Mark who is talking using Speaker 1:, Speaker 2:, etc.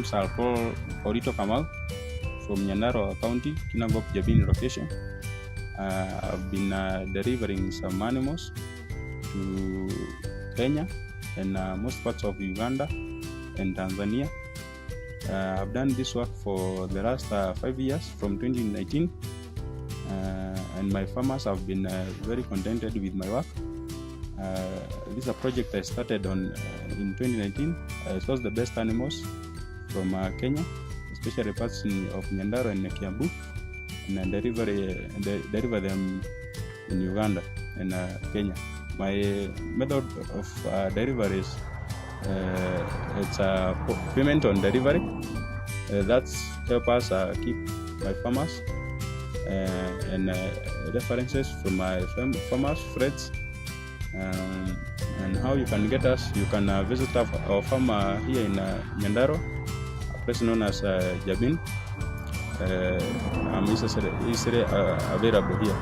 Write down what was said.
Speaker 1: names are called Orito Kamau from Nyandarua County, Kinangop Jabini location. I've been delivering some animals to Kenya and most parts of Uganda and Tanzania. I've done this work for the last 5 years from 2019, and my farmers have been very contented with my work. This is a project I started on in 2019. I sourced the best animals from Kenya, especially parts of Nyandarua and Kiambu, and deliver them in Uganda and Kenya. My method of delivery is it's a payment on delivery. That's help us keep my farmers and references from my farmers, friends. And how you can get us, you can visit our farm here in Nyandarua, a place known as Jabin. I'm easily available here.